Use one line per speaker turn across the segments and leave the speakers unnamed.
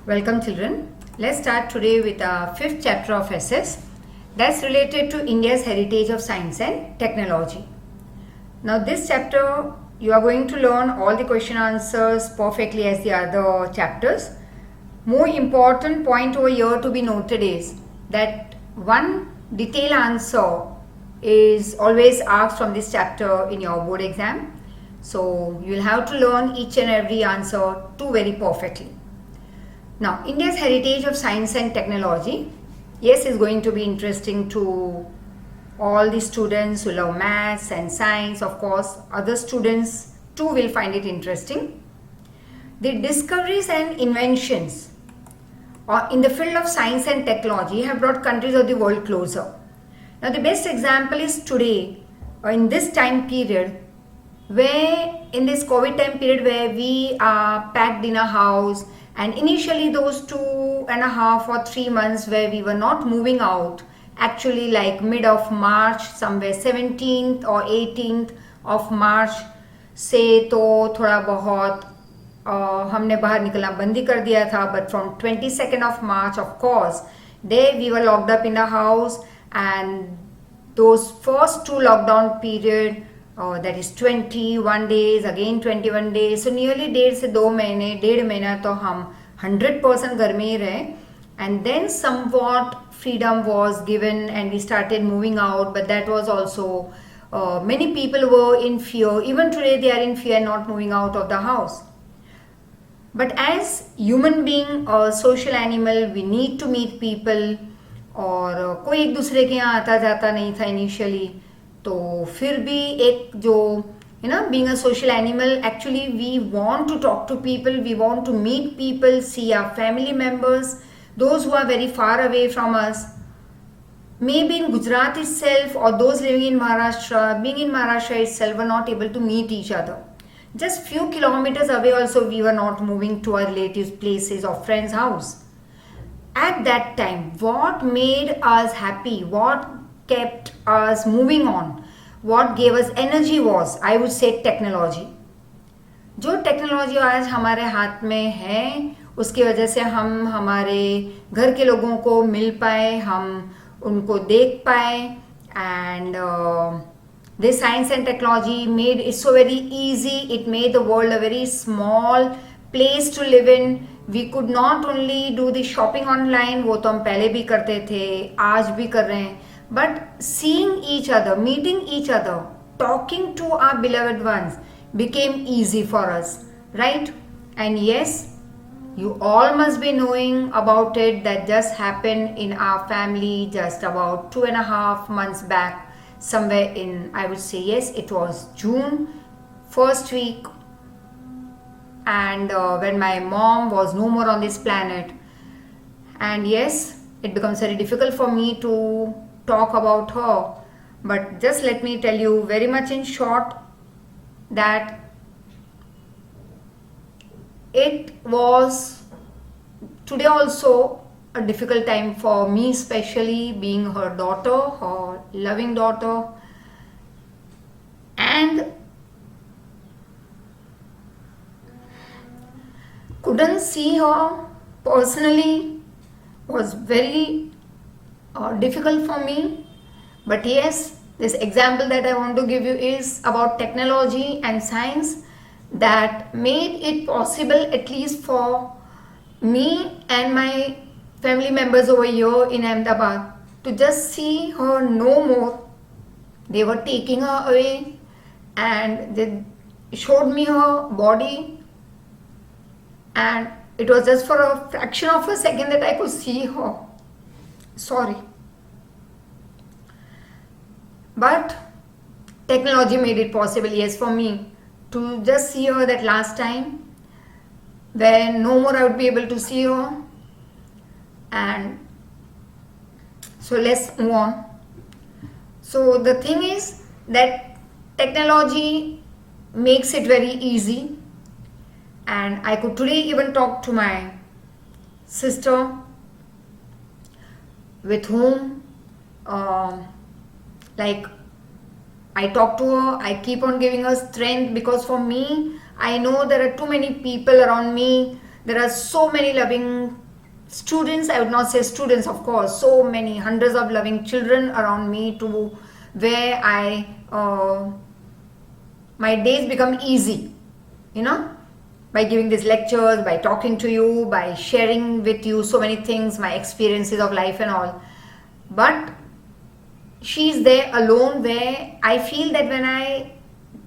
Welcome children. Let's start today with our fifth chapter of SS that's related to India's heritage of science and technology. Now this chapter you are going to learn all the question answers perfectly as the other chapters. More important point over here to be noted is that one detailed answer is always asked from this chapter in your board exam. So you'll have to learn each and every answer too very perfectly. Now, India's heritage of science and technology, yes, is going to be interesting to all the students who love maths and science. Of course, other students too will find it interesting. The discoveries and inventions in the field of science and technology have brought countries of the world closer. Now, the best example is today, or in this time period, where in this COVID time period where we are packed in a house, and initially those 2.5 or 3 months where we were not moving out, actually like mid of March, somewhere 17th or 18th of March से तो थोड़ा बहुत हमने बाहर निकलना बंद ही कर दिया था. But from 22nd of March, of course, there we were locked up in a house, and those first two lockdown period, that is 21 days, again 21 days, so nearly 1.5 से 2 महीने, 1.5 महीना तो हम 100% घर में ही रहे. And then somewhat freedom was given and we started moving out, but that was also many people were in fear. Even today they are in fear, not moving out of the house. But as human being or social animal, we need to meet people. और कोई एक दूसरे के यहाँ आता जाता नहीं था इनिशियली, तो फिर भी एक जो being a social animal, actually we want to talk to people, we want to meet people, see our family members, those who are very far away from us, maybe in Gujarat itself or those living in Maharashtra. Being in Maharashtra itself, were not able to meet each other. Just few kilometers away also we were not moving to our relatives' places or friends' house. At that time, what made us happy, what kept us moving on, what gave us energy was, I would say, technology. जो technology आज हमारे हाथ में है, उसकी वजह से हम हमारे घर के लोगों को मिल पाए, हम उनको देख पाए, and this science and technology made it so very easy. It made the world a very small place to live in. We could not only do the shopping online, वो तो हम पहले भी करते थे, आज भी कर रहे हैं, but seeing each other, meeting each other, talking to our beloved ones became easy for us, right? And yes, you all must be knowing about it that just happened in our family just about 2.5 months back, somewhere in, I would say, yes, it was June, first week, and when my mom was no more on this planet. And yes, it becomes very difficult for me to talk about her, but just let me tell you very much in short that it was today also a difficult time for me, especially being her daughter, her loving daughter, and couldn't see her personally was very difficult for me. But yes, this example that I want to give you is about technology and science that made it possible, at least for me and my family members over here in Ahmedabad, to just see her no more. They were taking her away and they showed me her body, and it was just for a fraction of a second that I could see her. Sorry. But technology made it possible, yes, for me to just see her that last time, when no more I would be able to see her. And so let's move on. So the thing is that technology makes it very easy, and I could today even talk to my sister, with whom like I talk to her, I keep on giving her strength, because for me, I know there are too many people around me, there are so many loving students, I would not say students, of course, so many hundreds of loving children around me, to where my days become easy, by giving these lectures, by talking to you, by sharing with you so many things, my experiences of life and all. But she is there alone, where I feel that when I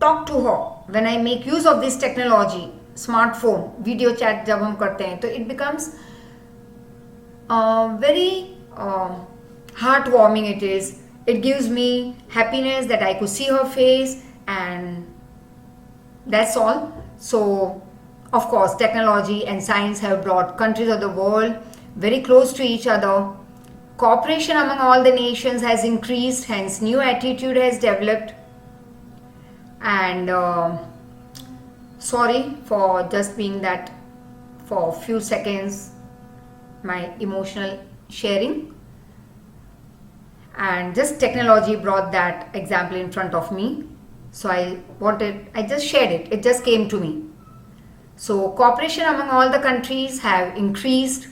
talk to her, when I make use of this technology, smartphone, video chat जब हम करते हैं, तो it becomes very heartwarming it is. It gives me happiness that I could see her face, and that's all. So, of course, technology and science have brought countries of the world very close to each other. Cooperation among all the nations has increased, hence new attitude has developed. And sorry for just being that for a few seconds, my emotional sharing. And just technology brought that example in front of me. So I just shared it. It just came to me. So cooperation among all the countries have increased,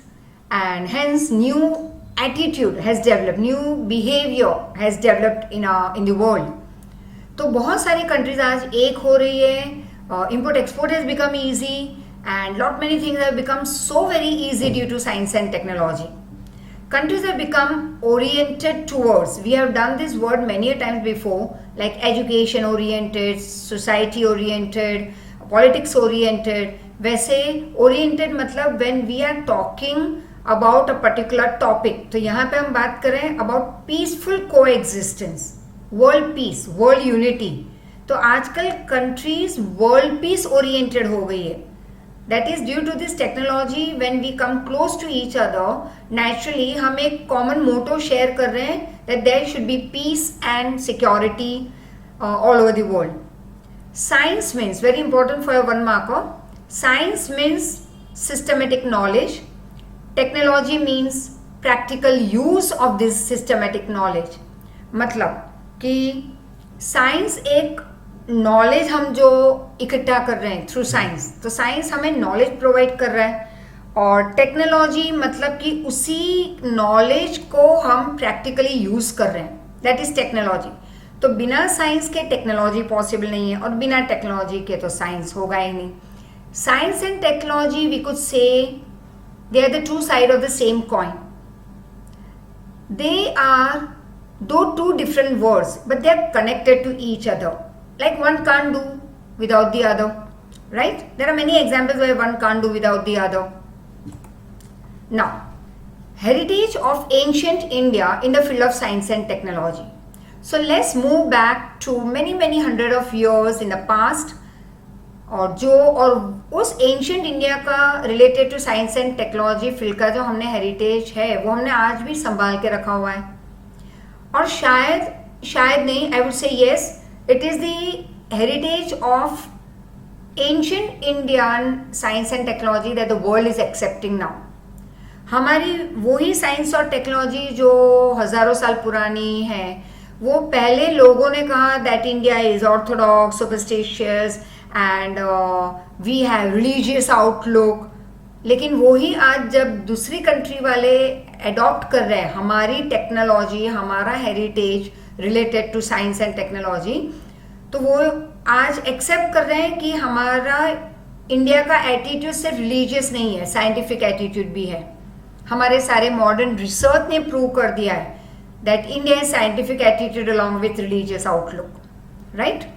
and hence new attitude has developed, new behavior has developed in the world. तो बहुत सारी countries आज एक हो रही है, import export has become easy, and lot many things have become so very easy due to science and technology. Countries have become oriented towards, we have done this word many a times before, like education oriented, society oriented, politics oriented. वैसे oriented मतलब when we are talking about a particular topic, तो यहाँ पे हम बात कर रहे हैं about peaceful coexistence, world peace, world unity. तो आजकल countries world peace oriented हो गई है. That is due to this technology. When we come close to each other, naturally हम एक common motto share कर रहे हैं that there should be peace and security all over the world. Science means, very important for your one marker, science means systematic knowledge. Technology means practical use of this systematic knowledge. मतलब कि science एक knowledge हम जो इकट्ठा कर रहे हैं through science, तो साइंस हमें नॉलेज प्रोवाइड कर रहा है, और टेक्नोलॉजी मतलब कि उसी नॉलेज को हम प्रैक्टिकली यूज कर रहे हैं, दैट इज टेक्नोलॉजी. तो बिना साइंस के टेक्नोलॉजी पॉसिबल नहीं है, और बिना टेक्नोलॉजी के तो साइंस होगा ही नहीं. Science and technology we could say they are the two sides of the same coin. They are though two different words, but they are connected to each other. Like one can't do without the other, right? There are many examples where one can't do without the other. Now, heritage of ancient India in the field of science and technology. So let's move back to many hundred of years in the past. और उस ancient India का related to science and technology field का जो हमने heritage है वो हमने आज भी संभाल के रखा हुआ है. और शायद नहीं, आई वुड से yes, it is the heritage of ancient Indian science and technology that the world is accepting now. हमारी वही साइंस और टेक्नोलॉजी जो हजारों साल पुरानी है, वो पहले लोगों ने कहा that India is Orthodox, superstitious and we have religious outlook. लेकिन वही आज जब दूसरी कंट्री वाले अडॉप्ट कर रहे हैं हमारी टेक्नोलॉजी, हमारा heritage related to science and technology, तो वो आज एक्सेप्ट कर रहे हैं कि हमारा इंडिया का एटीट्यूड सिर्फ रिलीजियस नहीं है, साइंटिफिक एटीट्यूड भी है. हमारे सारे मॉडर्न रिसर्च ने प्रूव कर दिया है that India is scientific attitude along with religious outlook, right.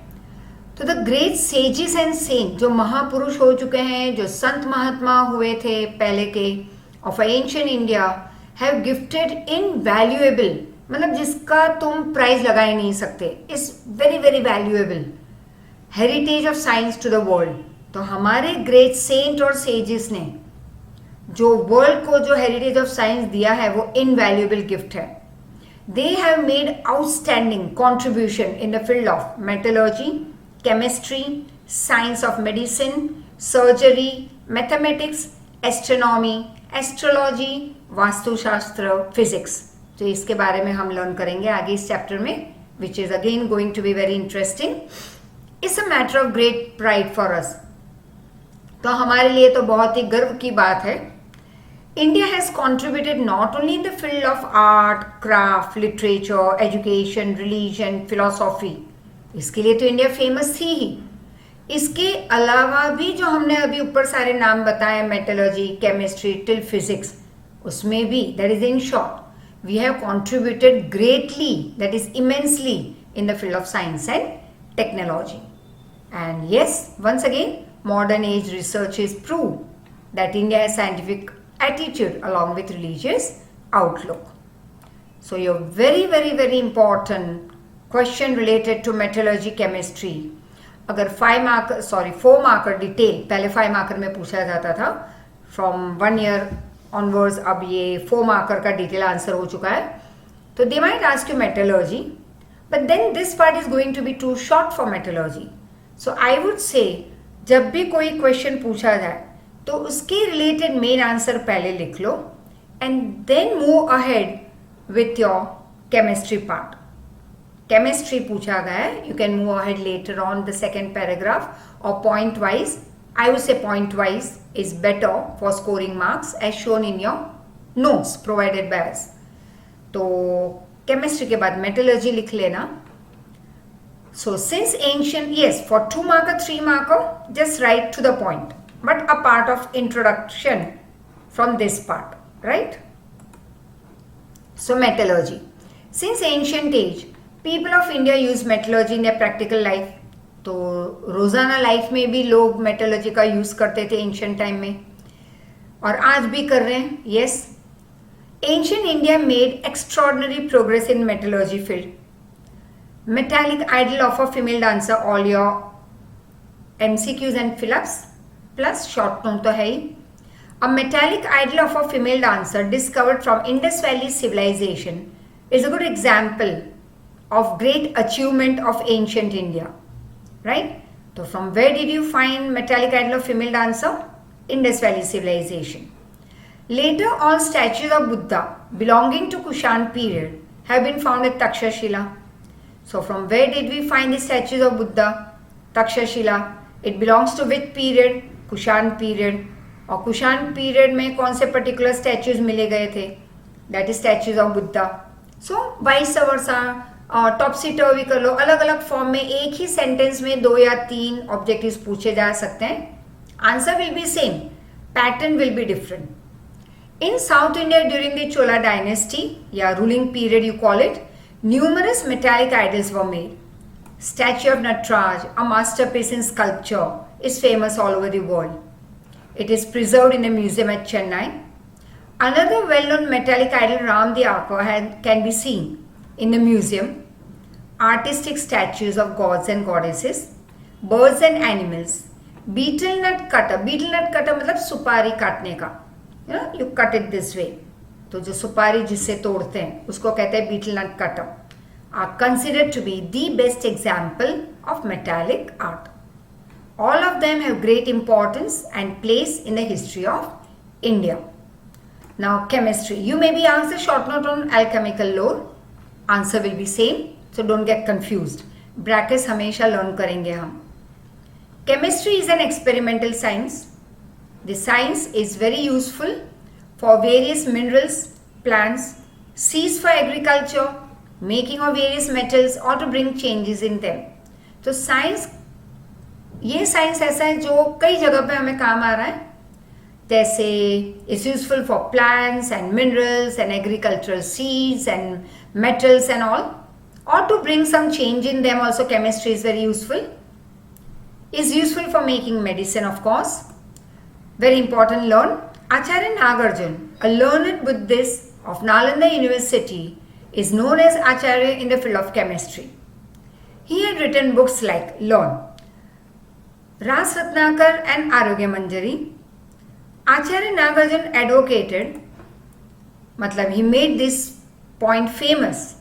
तो the great sages and Saint, जो महापुरुष हो चुके हैं, जो संत महात्मा हुए थे पहले के of ancient India, have gifted invaluable, मतलब जिसका तुम प्राइस लगा ही नहीं सकते, is very very valuable heritage of science to the world. तो हमारे ग्रेट सेंट और सेजिस ने जो वर्ल्ड को जो हेरिटेज ऑफ साइंस दिया है वो इनवैल्यूएबल गिफ्ट है. They have made outstanding contribution in the field of metallurgy, chemistry, science of medicine, surgery, mathematics, astronomy, astrology, Vastushastra, physics. तो इसके बारे में हम लर्न करेंगे आगे इस चैप्टर में, which is again going to be very interesting. It's a matter of great pride for us. तो हमारे लिए तो बहुत ही गर्व की बात है. India has contributed not only in the field of art, craft, literature, education, religion, philosophy. इसके लिए तो इंडिया फेमस थी ही. इसके अलावा भी जो हमने अभी ऊपर सारे नाम बताए, मेटलर्जी, केमिस्ट्री टिल फिजिक्स, उसमें भी that is in short we have contributed greatly, that is immensely in the field of science and technology. And yes, once again, modern age researches prove that India has scientific attitude along with religious outlook. So your very important question related to metallurgy, chemistry, अगर 4 marker detail, पहले 5 marker में पूछा जाता था, from 1 year onwards अब ये 4 marker का detail answer हो चुका है. तो they might ask you metallurgy, but then this part is going to be too short for metallurgy. So I would say जब भी कोई क्वेश्चन पूछा जाए तो उसके रिलेटेड मेन आंसर पहले लिख लो and then move ahead with your chemistry part. Chemistry पूछा गया है, you can move ahead later on the second paragraph और point wise. I would say point wise is better for scoring marks as shown in your notes provided by us. तो chemistry के बाद metallurgy लिख लेना. So since ancient, yes, for 2 marker 3 marker just right to the point, but a part of introduction from this part, right. So metallurgy, since ancient age people of India use metallurgy in their practical life. तो रोजाना life में भी लोग metallurgy का use करते थे ancient time में, और आज भी कर रहे हैं. Yes, ancient India made extraordinary progress in metallurgy field. Metallic idol of a female dancer, all your MCQs and fill-ups plus short note तो है ही. A metallic idol of a female dancer discovered from Indus Valley civilization is a good example of great achievement of ancient India, right? So from where did you find metallic idol of female dancer? Indus Valley civilization. Later, all statues of Buddha belonging to Kushan period have been found at Takshashila. So, from where did we find the statues of Buddha? Takshashila. It belongs to which period? Kushan period. और Kushan period में कौन से particular statues मिले गए थे? That is statues of Buddha. So vice versa, topsy turvy कर लो, अलग अलग फॉर्म में एक ही सेंटेंस में 2 या 3 ऑब्जेक्टिव्स पूछे जा सकते हैं. Answer will be same, pattern will be different. In South India during the Chola dynasty, ruling period you call it, numerous metallic idols were made. Statue of Nataraj, a masterpiece in sculpture, is famous all over the world. It is preserved in a museum at Chennai. Another well-known metallic idol, Ram the Archer, can be seen in the museum. Artistic statues of gods and goddesses, birds and animals, betel nut cutter. Betel nut cutter मतलब सुपारी काटने का. You cut it this way. तो जो सुपारी जिससे तोड़ते हैं उसको कहते हैं betel nut cutter. Are considered to be the best example of metallic art. All of them have great importance and place in the history of India. Now chemistry. You may be asked a short note on alchemical lore. Answer will be same. So don't get confused. Brackets हमेशा learn करेंगे हम. Chemistry is an experimental science. The science is very useful for various minerals, plants, seeds for agriculture, making of various metals or to bring changes in them. तो science, ये science ऐसा है जो कई जगह पे हमें काम आ रहा है. जैसे it's useful for plants and minerals and agricultural seeds and metals and all, or to bring some change in them. Also chemistry is very useful. Is useful for making medicine, of course. Very important, learn. Acharya Nagarjuna, a learned Buddhist of Nalanda University, is known as Acharya in the field of chemistry. He had written books like Learn, Ras Ratnakar and Arogya Manjari. Acharya Nagarjuna advocated, he made this point famous,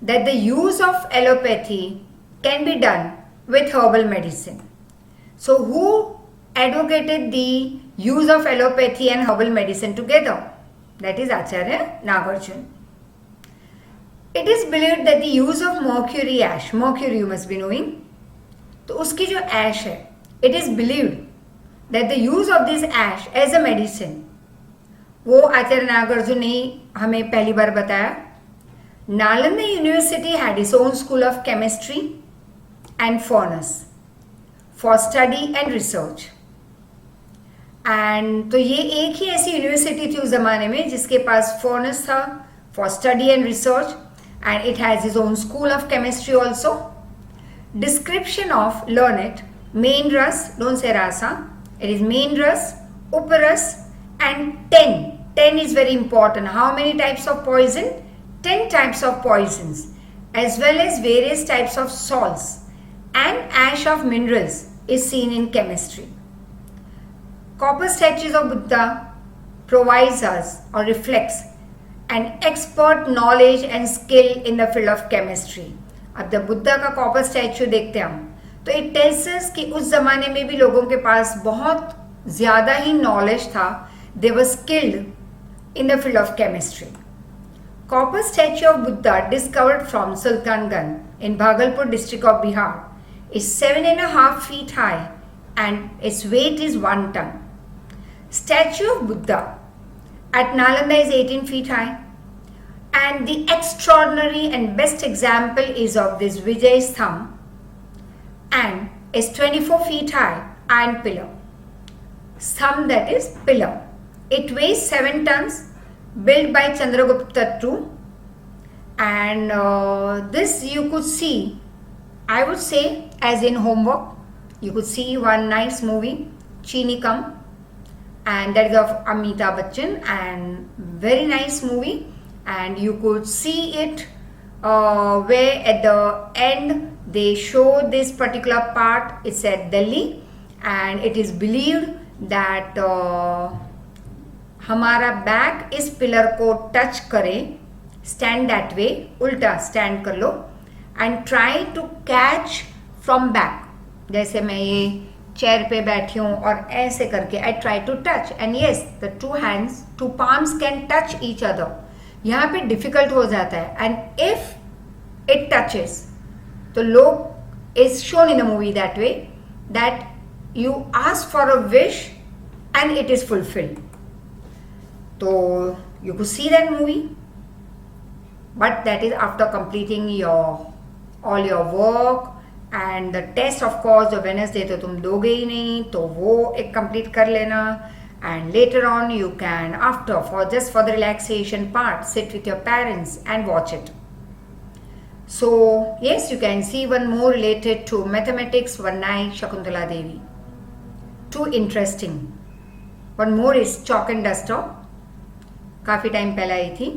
that the use of allopathy can be done with herbal medicine. So who advocated the use of allopathy and herbal medicine together? That is Acharya Nagarjuna. It is believed that the use of mercury ash, mercury you must be knowing, तो उसकी जो ash है, it is believed that the use of this ash as a medicine वो आचार्य नागार्जुन ने हमें पहली बार बताया. Nalanda University had its own school of chemistry and furnace for study and research. And तो ये एक ही ऐसी यूनिवर्सिटी थी उस जमाने में जिसके पास फर्नेस था for study and research, and it has its own school of chemistry also. Description of learn it. Main ras, don't say rasa. It is main ras, uparas, and 10. 10 is very important. How many types of poison? 10 types of poisons, as well as various types of salts and ash of minerals is seen in chemistry. Copper statues of Buddha provides us or reflects an expert knowledge and skill in the field of chemistry. अब जब बुद्धा का copper statue देखते हम तो it tells us कि उस जमाने में भी लोगों के पास बहुत ज़्यादा ही नॉलेज था. They were skilled in the field of chemistry. Copper statue of Buddha discovered from Sultanganj in Bhagalpur district of Bihar is 7.5 feet high and its weight is 1 ton. Statue of Buddha at Nalanda is 18 feet high, and the extraordinary and best example is of this Vijay's thumb and is 24 feet high iron pillar. Thumb, that is pillar. It weighs 7 tons. Built by Chandragupta II, and this you could see, I would say, as in homework. You could see one nice movie, Chini Kam, and that is of Amitabh Bachchan, and very nice movie. And you could see it where at the end they show this particular part. It's at Delhi, and it is believed that हमारा back इस pillar को touch करे. Stand that way, उल्टा stand कर लो and try to catch from back. जैसे मैं ये चेयर पे बैठी हूँ और ऐसे करके I try to touch, and yes the two hands, two palms can touch each other. यहाँ पे डिफिकल्ट हो जाता है, एंड इफ इट टचेस तो लोग is shown in the movie that way that you ask for a wish and it is fulfilled. So you could see that movie, but that is after completing all your work and the test. Of course the Wednesday तो तुम दोगे ही नहीं, तो वो एक complete कर लेना, and later on you can after for the relaxation part sit with your parents and watch it. So yes, you can see one more related to mathematics, Vannai Shakuntala Devi. Too interesting. One more is chalk and duster. काफ़ी time पहले आई थी,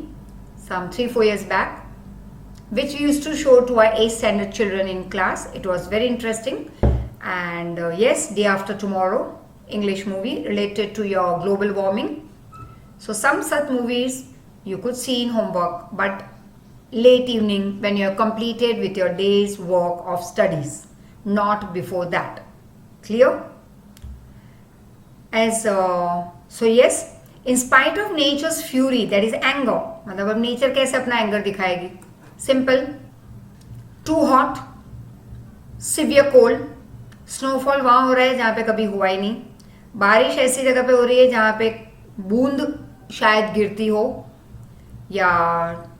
some 3-4 years back, which we used to show to our 8th standard children in class. It was very interesting. And yes, day after tomorrow, English movie related to your global warming. So some such movies you could see in homework, but late evening when you are completed with your day's work of studies, not before that. Clear? So yes, in spite of nature's fury, that is anger. मतलब अब nature कैसे अपना anger दिखाएगी? Simple, too hot, severe cold. Snowfall वहाँ हो रहा है जहाँ पे कभी हुआ ही नहीं. बारिश ऐसी जगह पे हो रही है जहाँ पे बूंद शायद गिरती हो, या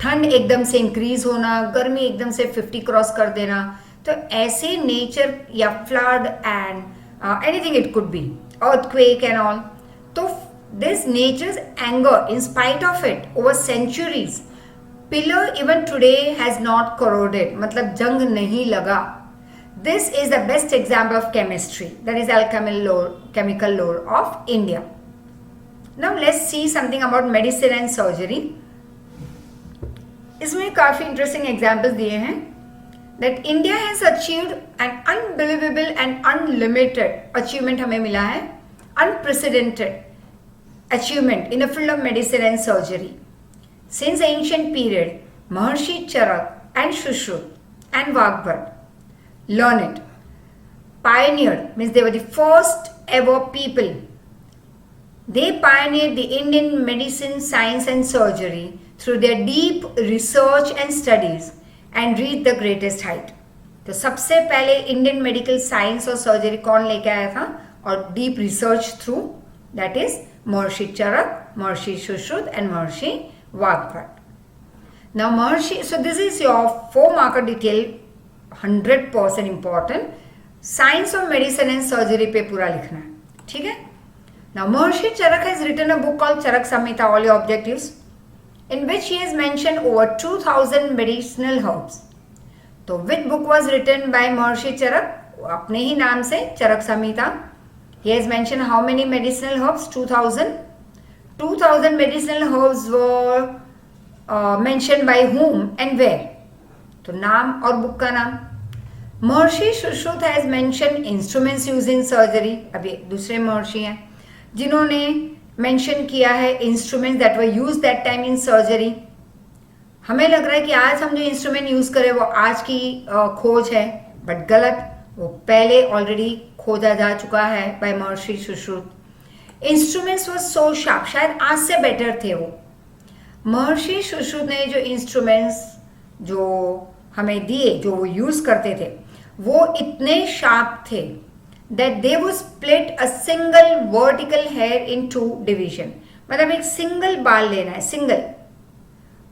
ठंड एकदम से इंक्रीज होना, गर्मी एकदम से 50 क्रॉस कर देना. तो ऐसे नेचर या flood and anything it could be, earthquake and all. तो this nature's anger, in spite of it, over centuries, pillar even today has not corroded. मतलब जंग नहीं लगा. This is the best example of chemistry. That is chemical lore of India. Now let's see something about medicine and surgery. इसमें काफी interesting examples दिए हैं. That India has achieved an unbelievable and unlimited achievement हमें मिला है, unprecedented achievement in the field of medicine and surgery. Since ancient period, Maharshi Charak and Shushruta and Vagbhat learned, pioneered, means they were the first ever people. They pioneered the Indian medicine, science and surgery through their deep research and studies and reached the greatest height. तो सबसे पहले Indian medical science और surgery कौन लेके आया था और deep research through, that is Maharshi Charak, Maharshi Sushruta and Maharshi Vagbhat. Now Maharshi, so this is your 4-marker detail, 100% important. Science of medicine and surgery पे पूरा लिखना है, ठीक है? Now Maharshi Charak has written a book called Charak Samhita, all your objectives, in which he has mentioned over 2000 medicinal herbs. तो which book was written by Maharshi Charak? अपने ही नाम से चरक संहिता. He has mentioned how many medicinal herbs? 2000. 2000 medicinal herbs were mentioned by whom and where? तो नाम और book का नाम. Maharshi Sushruta has mentioned instruments used in surgery. अभी दूसरे महर्षि हैं जिन्होंने मेंशन किया है instruments that were use that time in surgery. हमें लग रहा है कि आज हम जो इंस्ट्रूमेंट यूज करें वो आज की खोज है, बट गलत. वो पहले ऑलरेडी खोजा जा चुका है बाय महर्षि सुश्रुत. इंस्ट्रूमेंट्स वर सो शार्प, शायद आज से बेटर थे वो. महर्षि सुश्रुत ने जो इंस्ट्रूमेंट्स जो हमें दिए, जो वो यूज करते थे, वो इतने शार्प थे that they would split a single vertical hair in 2 division. मतलब एक सिंगल बाल लेना है, सिंगल,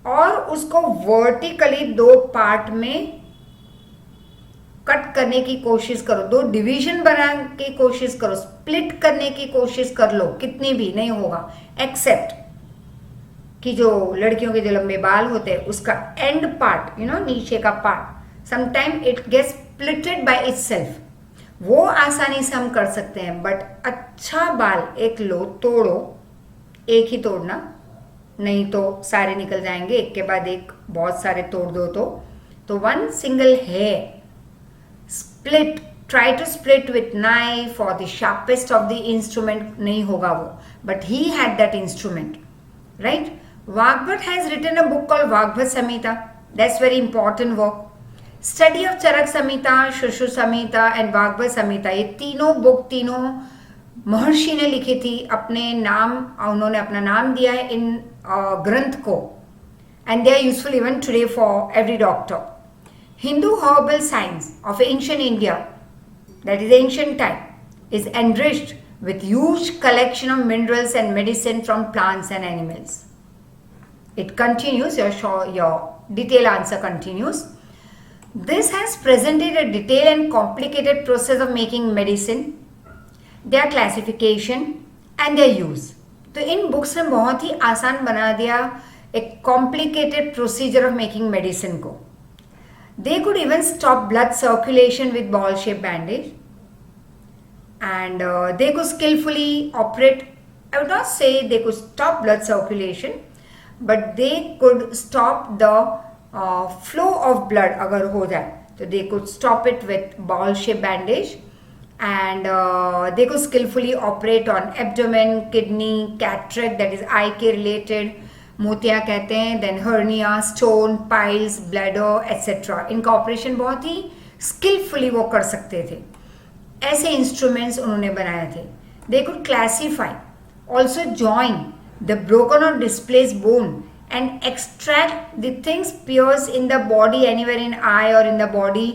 और उसको वर्टिकली 2 पार्ट में कट करने की कोशिश करो, 2 डिवीजन बनाने की कोशिश करो, स्प्लिट करने की कोशिश कर लो, कितनी भी नहीं होगा, एक्सेप्ट कि जो लड़कियों के जो लंबे बाल होते हैं उसका एंड पार्ट, नीचे का part, sometime it gets splitted by itself. वो आसानी से हम कर सकते हैं, बट अच्छा बाल एक लो, तोड़ो, एक ही तोड़ना, नहीं तो सारे निकल जाएंगे, एक के बाद एक बहुत सारे तोड़ दो तो 1 single hair split, try to split with knife और the sharpest of the instrument नहीं होगा वो, but he had that instrument, right. Vagbhat has written a book called Vagbhat Samhita. That's very important work. Study of Charak Samhita, Sushruta Samhita and Vagbhata Samhita, ये तीनों book तीनों महर्षि ने लिखी थी. अपने नाम, उन्होंने अपना नाम दिया है इन ग्रंथ को, and they are useful even today for every doctor. Hindu herbal science of ancient India, that is ancient time, is enriched with huge collection of minerals and medicine from plants and animals. It continues, your detailed answer continues. This has presented a detailed and complicated process of making medicine, their classification and their use. तो इन books ने बहुत ही आसान बना दिया एक complicated procedure of making medicine को. They could even stop blood circulation with ball-shaped bandage, and they could skillfully operate. I would not say they could stop blood circulation, but they could stop the flow of blood. अगर हो जाए तो they could stop it with ball shaped bandage, and they could skillfully operate on abdomen, kidney, cataract, that is eye के related, मोतिया कहते हैं, then hernia, stone, piles, bladder, etc. इनका operation बहुत ही skillfully वो कर सकते थे. ऐसे इंस्ट्रूमेंट्स उन्होंने बनाए थे. They could classify, also join the broken और displace bone and extract the things pierce in the body anywhere in eye और in the body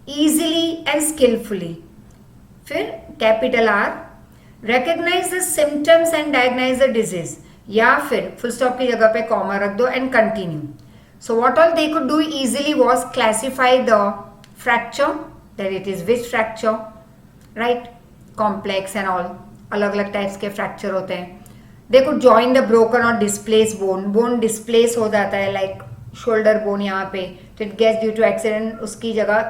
easily and skilfully. फिर capital R, recognise the symptoms and diagnose the disease, या फिर full stop की जगह पे comma रख दो and continue. So what all they could do easily was classify the fracture, that it is which fracture, right, complex and all, अलग अलग types के फ्रैक्चर होते हैं. They could join the broken और डिस्प्लेस बोन, बोन डिस्प्लेस हो जाता है, like shoulder bone यहाँ पे, तो it gets due to accident उसकी जगह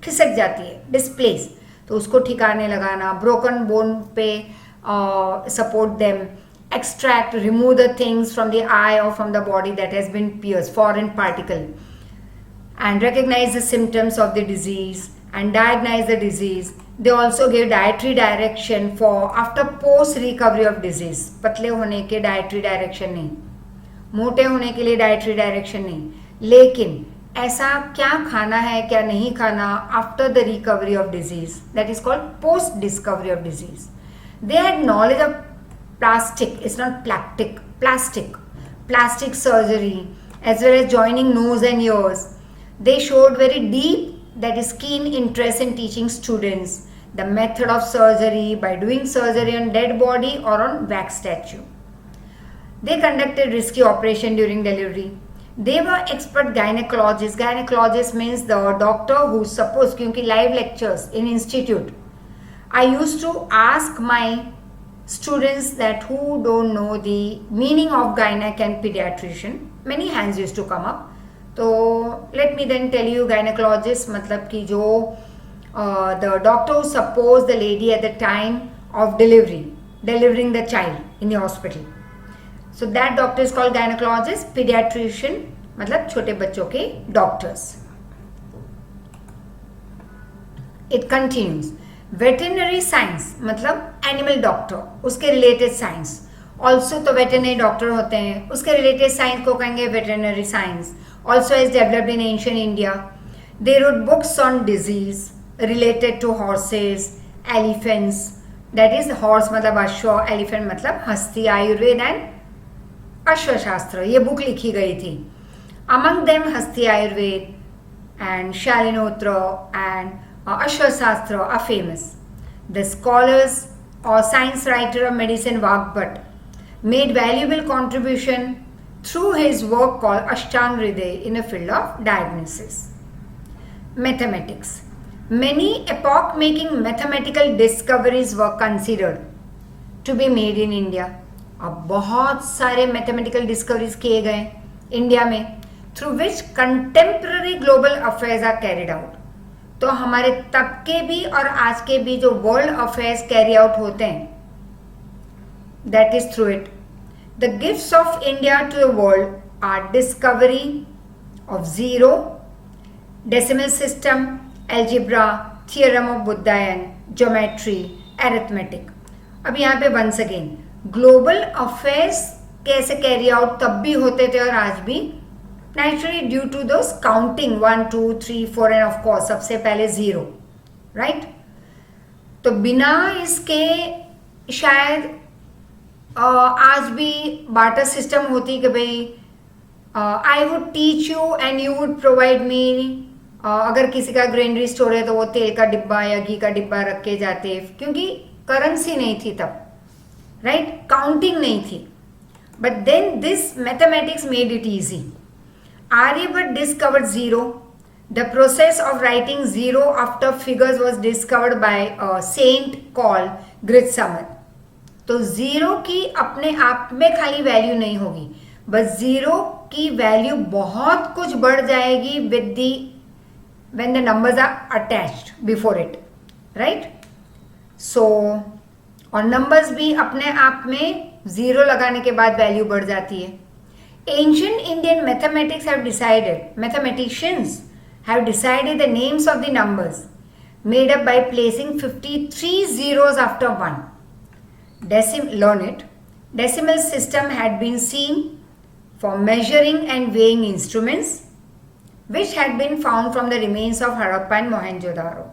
खिसक जाती है, डिस्प्लेस, तो उसको ठिकाने लगाना. ब्रोकन बोन पे support them, extract, remove the things from the eye और from the body that has been pierced, foreign particle, and recognize the symptoms of the disease and diagnose the disease. They also give dietary direction for after post recovery of disease. पतले होने के dietary direction नहीं, मोटे होने के लिए dietary direction नहीं, लेकिन ऐसा क्या खाना है क्या नहीं खाना after the recovery of disease, that is called post discovery of disease. They had knowledge of plastic, it's not plastic surgery, as well as joining nose and ears. They showed very deep, that is keen interest in teaching students the method of surgery by doing surgery on dead body or on wax statue. They conducted risky operation during delivery. They were expert gynecologists. Gynecologist means the doctor who supposed, क्योंकि live lectures in institute, I used to ask my students that who don't know the meaning of gynec and pediatrician. Many hands used to come up. तो let me then tell you, gynecologist मतलब कि जो the doctor who supposed the lady at the time of delivering the child in the hospital. So that doctor is called gynecologist. Pediatrician मतलब छोटे बच्चों के doctors. It continues. Veterinary science मतलब animal doctor, उसके related science. Also तो veterinary doctor होते हैं, उसके related science को कहेंगे veterinary science. Also is developed in ancient India. They wrote books on disease related to horses, elephants. That is horse मतलब अश्व, elephant मतलब हस्ती, आयुर्वेद and अश्वशास्त्र. ये बुक लिखी गई थी. Among them हस्ती Ayurveda and Shalinotra and Ashwasastra are famous. The scholars or science writer of medicine Vagbhat made valuable contribution through his work called Ashtang Hriday in the field of diagnosis. Mathematics. Many epoch-making mathematical discoveries were considered to be made in India. अब बहुत सारे mathematical discoveries किए गए India में, through which contemporary global affairs are carried out. तो हमारे तब के भी और आज के भी जो वर्ल्ड अफेयर्स कैरी आउट होते हैं, that is through it. The gifts of India to the world are discovery of zero, decimal system, algebra, theorem of Baudhayana, geometry, arithmetic. अब यहाँ पे वंस अगेन ग्लोबल अफेयर्स कैसे कैरी आउट तब भी होते थे और आज भी, naturally due to those counting 1 2 3 4 and of course सबसे पहले जीरो, राइट. तो बिना इसके शायद आज भी बार्टर सिस्टम होती कि भाई I would teach you and you would provide me. अगर किसी का ग्रेनरी स्टोर है तो वो तेल का डिब्बा या घी का डिब्बा रख के जाते, क्योंकि करेंसी नहीं थी तब, राइट, काउंटिंग नहीं थी. But then this mathematics made it easy. Aryabhat discovered zero. The process of writing zero after figures was discovered by a saint called Gritsaman. तो जीरो की अपने आप में खाली वैल्यू नहीं होगी, बस जीरो की वैल्यू बहुत कुछ बढ़ जाएगी with the when the numbers are attached before it, right? So और नंबर्स भी अपने आप में जीरो लगाने के बाद वैल्यू बढ़ जाती है. Ancient Indian mathematics have decided, mathematicians have decided the names of the numbers made up by placing 53 zeros after 1. Learn it. Decimal system had been seen for measuring and weighing instruments, which had been found from the remains of Harappa and Mohenjo-daro.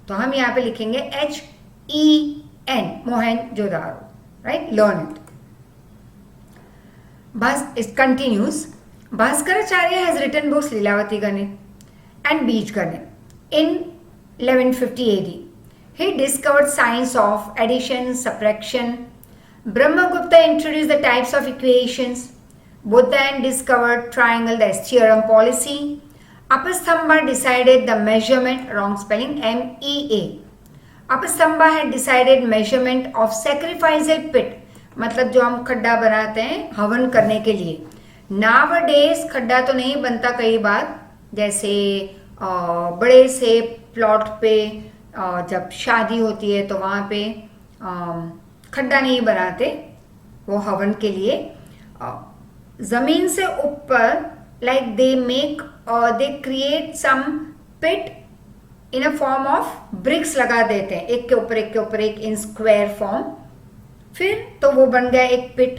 तो हम यहाँ पे लिखेंगे HEN, Mohenjo-daro, right? Learn it. It continues. Bhaskaracharya has written books Lilavati Ganit and Beej Ganit in 1150 AD. He discovered science of addition, subtraction. Brahmagupta introduced the types of equations. Buddhayan discovered triangle, that is theorem policy. Apastamba decided the measurement, wrong spelling, MEA. Apastamba had decided measurement of sacrificial pit, मतलब जो हम खड्डा बनाते हैं हवन करने के लिए. नावडेज खड्डा तो नहीं बनता कई बार, जैसे बड़े से प्लॉट पे जब शादी होती है तो वहाँ पे खड्डा नहीं बनाते वो हवन के लिए. जमीन से ऊपर like they create some pit in a form of bricks लगा देते हैं, एक के ऊपर एक इन स्क्वायर फॉर्म, फिर तो वो बन गया एक पिट.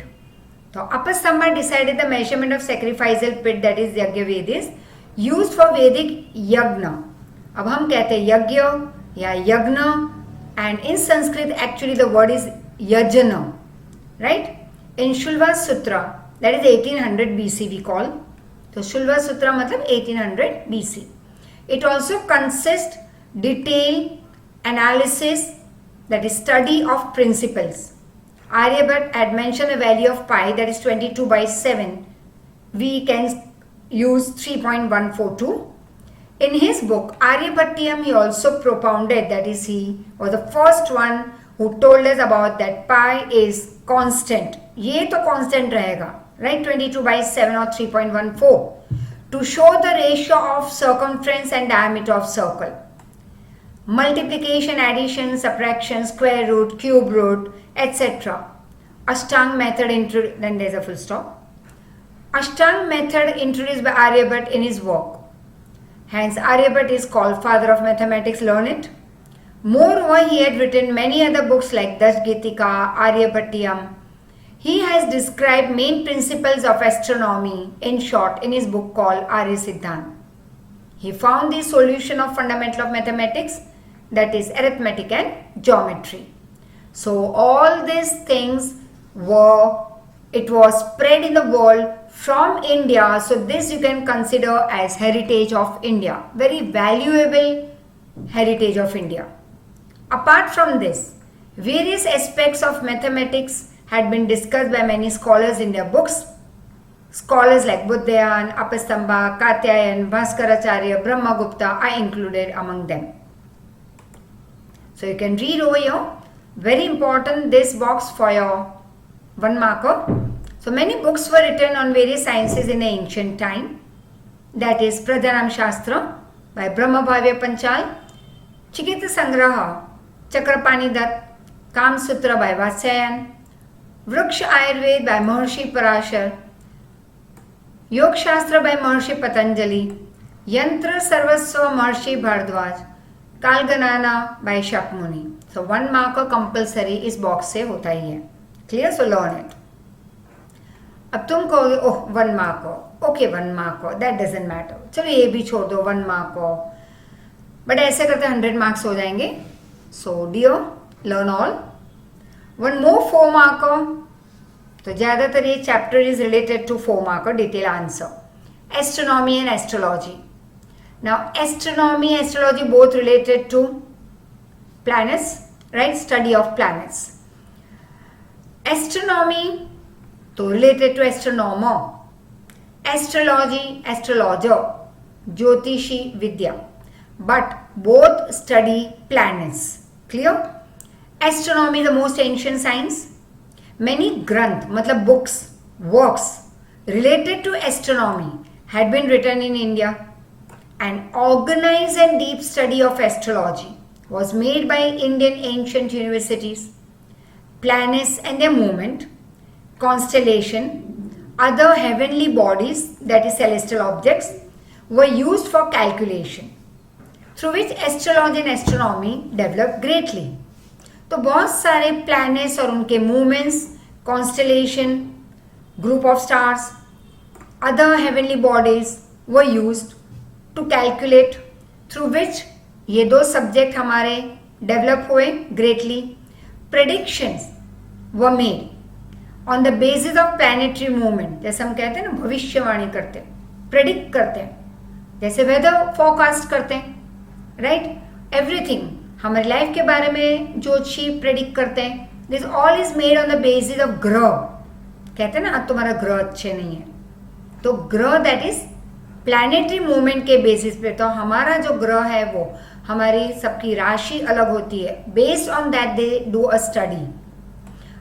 तो Apastamba decided the measurement of sacrificial pit, that is यज्ञवेदिस, यूज्ड फॉर वैदिक यज्ञ. अब हम कहते हैं यज्ञ या यज्ञ, and in Sanskrit actually the word is yajan, right. In Shulba Sutra, that is 1800 BC we call. तो शुल्वा सूत्र मतलब 1800 BC. It also consist detail analysis, that is study of principles Aryabhatta had mentioned a value of pi, that is 22/7. We can use 3.142. In his book Aryabhatiyam, he also propounded, that is, he was the first one who told us about that pi is constant. ये तो constant रहेगा, right? 22/7 or 3.14 to show the ratio of circumference and diameter of circle. Multiplication, addition, subtraction, square root, cube root, etc. Ashtang method, then there's a full stop. Ashtang method introduced by Aryabhatta in his work. Hence, Aryabhatta is called father of mathematics. Learn it. Moreover, he had written many other books like Dashgitika, Aryabhatiyam. He has described main principles of astronomy, in short, in his book called Arya Siddhant. He found the solution of fundamental of mathematics, that is arithmetic and geometry. So all these things it was spread in the world from India. So this you can consider as heritage of India, very valuable heritage of India. Apart from this, various aspects of mathematics had been discussed by many scholars in their books. Scholars like Buddhayan, Apastamba, Katyayan, Bhaskaracharya, Brahmagupta are included among them. So you can read over here. Very important, this box for your 1 marker. So many books were written on various sciences in the ancient time. That is Pradhanam Shastra by Brahmabhavya Panchal, Chikita Sangraha, Chakrapani Dutt, Kam Sutra by Vatsyayan, Vriksha Ayurved by Maharshi Parashar, Yog Shastra by Maharshi Patanjali, Yantra Sarvasva Maharshi Bhardwaj, Kalganana by Shakmuni. So 1 marker compulsory इस box से होता ही है. Clear? So learn it. अब तुम कहोगे ओह 1 marker, okay 1 marker, that doesn't matter. चलो ये भी छोड़ दो 1 marker. बट ऐसे करते 100 marks हो जाएंगे. So dear, learn all. 1 more 4 marker. तो ज़्यादातर ये chapter is related to 4 marker detail answer. Astronomy and astrology. Now astronomy, astrology both related to planets, right? Study of planets. Astronomy to related to astronomer. Astrology, astrologer. Jyotishi Vidya. But both study planets. Clear? Astronomy is the most ancient science. Many granth, matlab books, works related to astronomy had been written in India. An organized and deep study of astrology was made by Indian ancient universities. Planets and their movement, constellation, other heavenly bodies, that is celestial objects, were used for calculation, through which astrology and astronomy developed greatly. तो बहुत सारे planets और उनके movements, constellation, group of stars, other heavenly bodies were used to calculate, through which ये 2 subject हमारे develop हुए greatly. Predictions were made on the basis of planetary movement. जैसे हम कहते हैं ना भविष्यवाणी करते हैं, predict करते हैं, जैसे weather forecast करते हैं, right? Everything हमारे लाइफ के बारे में ज्योतिषी प्रेडिक्ट करते हैं. This all is made on the basis of ग्रह. कहते हैं ना आज तुम्हारा ग्रह अच्छे नहीं है, तो ग्रह दैट इज प्लैनेटरी मूवमेंट के बेसिस पे. तो हमारा जो ग्रह है वो हमारी सबकी राशि अलग होती है. Based on that they do a study.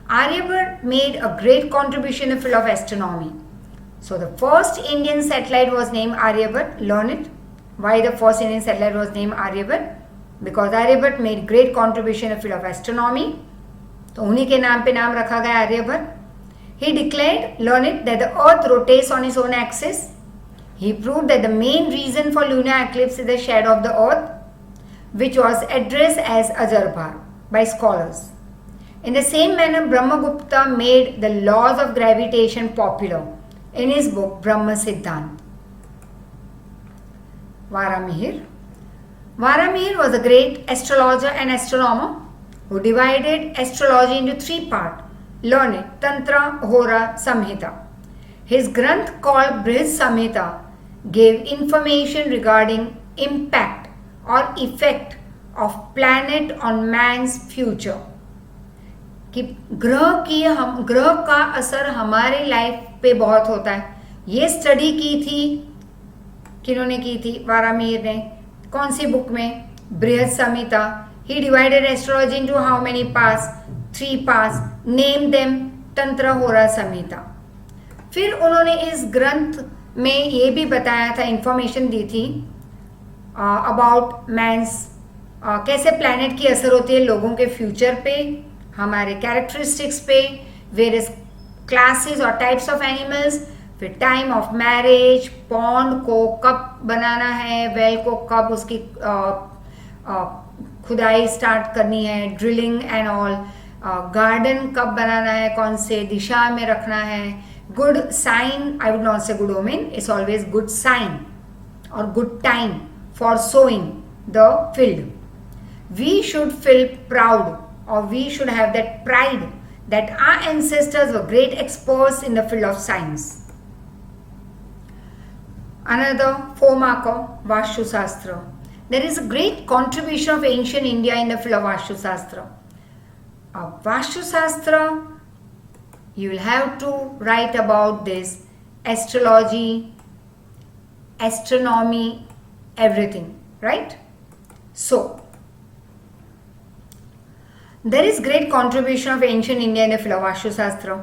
Aryabhatta made a great contribution in the field of astronomy. So the first Indian satellite was named Aryabhatta. Learn it. Why the first Indian satellite was named Aryabhatta? Because Aryabhatta made great contribution in the field of astronomy. तो उन्हीं के नाम पे नाम रखा गया Aryabhata. He declared, learn it, that the earth rotates on its own axis. He proved that the main reason for lunar eclipse is the shadow of the earth, which was addressed as Ajarbhar by scholars. In the same manner, Brahmagupta made the laws of gravitation popular in his book Brahma Siddhant. Varamihir. Varamihir was a great astrologer and astronomer who divided astrology into 3 parts. Learn it, Tantra, Hora, Samhita. His granth called Brihad Samhita gave information regarding impact or effect of planet on man's future. कि ग्रह का असर हमारे life पे बहुत होता है. ये स्टडी की थी, किन्होंने की थी? वारामीर ने. कौन सी बुक में? Brihat Samhita. He divided astrology into how many parts? 3 parts. Name them Tantra Hora संहिता. फिर उन्होंने इस ग्रंथ में ये भी बताया था, इंफॉर्मेशन दी थी अबाउट मैंस, कैसे प्लैनेट की असर होती है लोगों के फ्यूचर पे, हमारे कैरेक्टरिस्टिक्स पे, वेरियस क्लासेस और टाइप्स ऑफ एनिमल्स. फिर टाइम ऑफ मैरिज, पॉन्ड को कब बनाना है, वेल को कब उसकी खुदाई स्टार्ट करनी है, ड्रिलिंग एंड ऑल. गार्डन कब बनाना है, कौन से दिशा में रखना है. Good sign, I would not say good omen, it's always good sign और good time for sowing the field. We should feel proud, or we should have that pride that our ancestors were great experts in the field of science. Another 4 marker, Vastu Shastra. There is a great contribution of ancient India in the field of Vastu Shastra. Vastu Shastra, you will have to write about this astrology, astronomy, everything, right? So, there is great contribution of ancient India in the field of Vastu Shastra.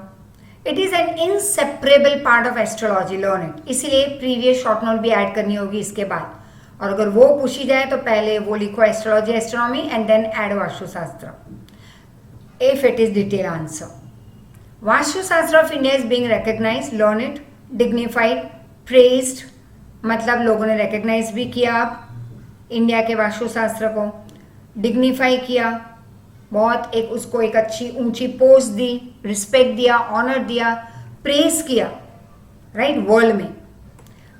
It is an inseparable part of astrology. Learn it. इसीलिए previous short note भी add करनी होगी इसके बाद. और अगर वो पूछी जाए तो पहले वो लिखो astrology, astronomy and then add vastu shastra. If it is detailed answer. Vastu Shastra of India is being recognized. Learn it. Dignified, praised. मतलब लोगों ने recognize भी किया इंडिया के वास्तु शास्त्र को, डिग्निफाई किया, बहुत एक उसको एक अच्छी ऊंची पोस्ट दी, रिस्पेक्ट दिया, ऑनर दिया, प्रेस किया, राइट, वर्ल्ड में.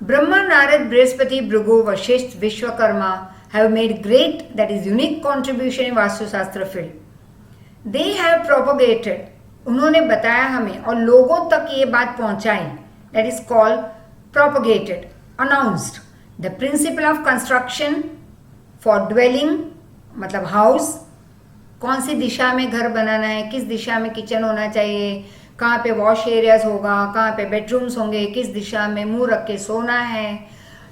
Brahma, Narad, Brihaspati, Bhrigu, Vashishtha, Vishwakarma have made great, that is unique contribution in Vastushastra field. They have propagated, उन्होंने बताया हमें और लोगों तक ये बात पहुंचाई, that is called propagated, announced the principle of construction for dwelling, मतलब हाउस, कौन सी दिशा में घर बनाना है, किस दिशा में किचन होना चाहिए, कहाँ पे वॉश एरियाज होगा, कहाँ पे बेडरूम्स होंगे, किस दिशा में मुंह रख के सोना है.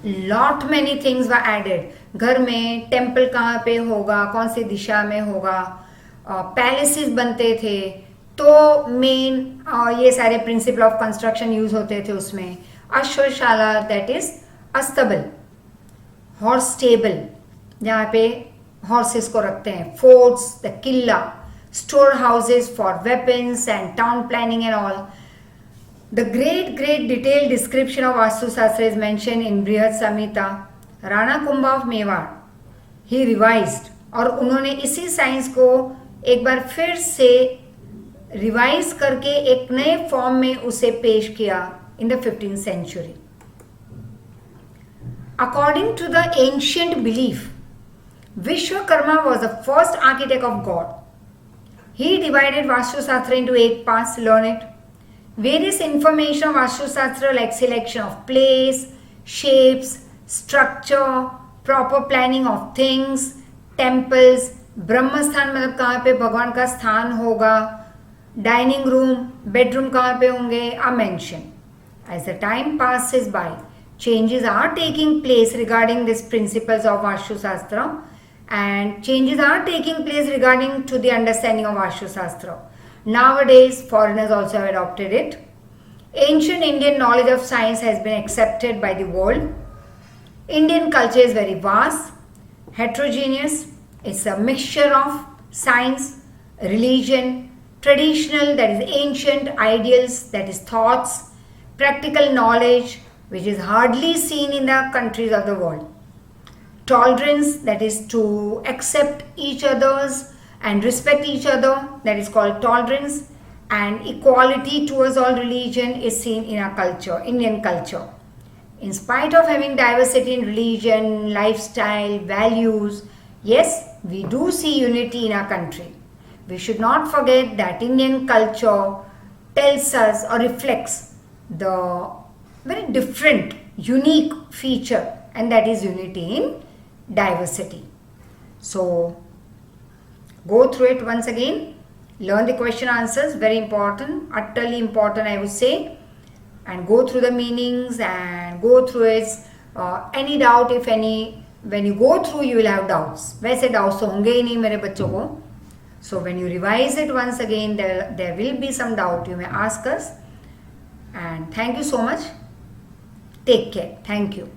Lot many things were added. घर में टेम्पल कहाँ पे होगा, कौन सी दिशा में होगा, पैलेसेस बनते थे तो मेन ये सारे प्रिंसिपल ऑफ कंस्ट्रक्शन यूज होते थे उसमें. Ashwashala, that is astabal, horse stable जहाँ पे हॉर्सेस को रखते हैं, forts, the qila, store houses for weapons and town planning and all. The great detail description of Vastu Shastra is mention in Brihat Samhita. Rana Kumbha of Mewar, he revised, और उन्होंने इसी साइंस को एक बार फिर से रिवाइज करके एक नए फॉर्म में उसे पेश किया in the 15th century. According to the ancient belief, Vishwakarma was the first architect of God. He divided Vastu Shastra into 8 parts. Learn it. Various information of Vastu Shastra like selection of place, shapes, structure, proper planning of things, temples, ब्रह्मस्थान मतलब कहाँ पे भगवान का स्थान होगा, dining room, bedroom कहाँ पे होंगे, are mentioned. As the time passes by, changes are taking place regarding these principles of Vastu Shastra, and changes are taking place regarding to the understanding of Vastu Shastra. Nowadays, foreigners also have adopted it. Ancient Indian knowledge of science has been accepted by the world. Indian culture is very vast, heterogeneous. It's a mixture of science, religion, traditional, that is ancient, ideals, that is thoughts, practical knowledge, which is hardly seen in the countries of the world. Tolerance, that is to accept each other's and respect each other, that is called tolerance. And equality towards all religion is seen in our culture, Indian culture. In spite of having diversity in religion, lifestyle, values, yes, we do see unity in our country. We should not forget that Indian culture tells us or reflects the very different, unique feature, and that is unity in diversity. So, go through it once again Learn the question answers, very important, utterly important I would say, and go through the meanings and go through its any doubt if any, when you go through you will have doubts. वैसे doubts तो होंगे ही नहीं मेरे बच्चों को. So when you revise it once again, there will be some doubt. You may ask us. And thank you so much. Take care. Thank you.